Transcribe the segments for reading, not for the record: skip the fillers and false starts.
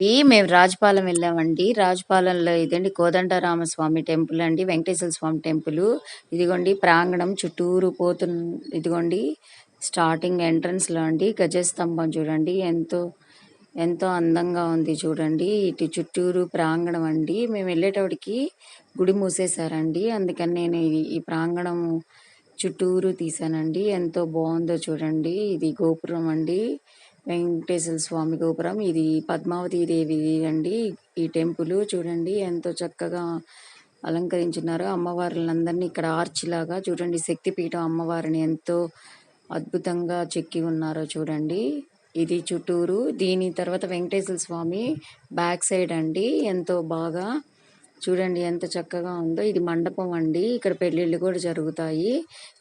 మేము రాజపాలెం వెళ్ళామండి. రాజపాలెంలో ఇదండి కోదండరామస్వామి టెంపుల్ అండి. వెంకటేశ్వర స్వామి టెంపుల్. ఇదిగోండి ప్రాంగణం చుట్టూరు ఇదిగోండి స్టార్టింగ్ ఎంట్రన్స్‌లో అండి గజస్తంభం చూడండి. ఎంతో ఎంతో అందంగా ఉంది చూడండి. ఇటు చుట్టూరు ప్రాంగణం అండి. మేము వెళ్ళేటప్పటికి గుడి మూసేశారండి. అందుకని నేను ఈ ప్రాంగణం చుట్టూరు తీశానండి. ఎంతో బాగుందో చూడండి. ఇది గోపురం అండి. వెంకటేశ్వర స్వామి గోపురం. ఇది పద్మావతి దేవి అండి. ఈ టెంపుల్ చూడండి ఎంతో చక్కగా అలంకరించున్నారు. అమ్మవార్లందరినీ ఇక్కడ ఆర్చ్ లాగా చూడండి, శక్తిపీఠం అమ్మవారిని ఎంతో అద్భుతంగా చెక్కి ఉన్నారో చూడండి. ఇది చుట్టూరు. దీని తర్వాత వెంకటేశ్వర స్వామి బ్యాక్ సైడ్ అండి. ఎంతో బాగా చూడండి ఎంత చక్కగా ఉందో. ఇది మండపం అండి. ఇక్కడ పెళ్ళిళ్ళు కూడా జరుగుతాయి.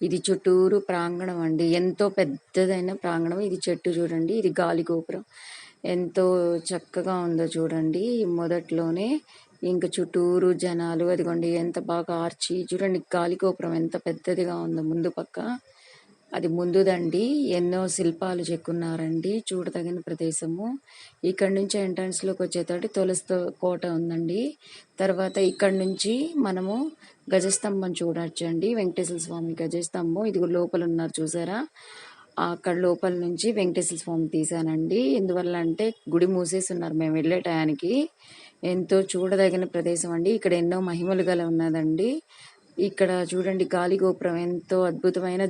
ఇది చుట్టూరు ప్రాంగణం అండి. ఎంతో పెద్దదైన ప్రాంగణం. ఇది చెట్టు చూడండి. ఇది గాలి గోపురం. ఎంతో చక్కగా ఉందో చూడండి. మొదట్లోనే ఇంక చుట్టూరు జనాలు అదిగోండి ఎంత బాగా ఆర్చి చూడండి. గాలి గోపురం ఎంత పెద్దదిగా ఉందో ముందు పక్క. అది ముందుదండి. ఎన్నో శిల్పాలు చెక్కున్నారండి. చూడదగిన ప్రదేశము. ఇక్కడ నుంచి ఎంట్రన్స్ లోకి వచ్చేతోటి తులసి కోట ఉందండి. తర్వాత ఇక్కడ నుంచి మనము గజస్తంభం చూడొచ్చండి. వెంకటేశ్వర స్వామి గజస్తంభం. ఇదిగో లోపల ఉన్నారు చూసారా. అక్కడ లోపల నుంచి వెంకటేశ్వర స్వామి తీశానండి. ఎందువల్ల అంటే గుడి మూసేసి ఉన్నారు మేము వెళ్ళే టయానికి. ఎంతో చూడదగిన ప్రదేశం అండి. ఇక్కడ ఎన్నో మహిమలు గల ఉన్నదండి. ఇక్కడ చూడండి గాలి గోపురం ఎంతో అద్భుతమైన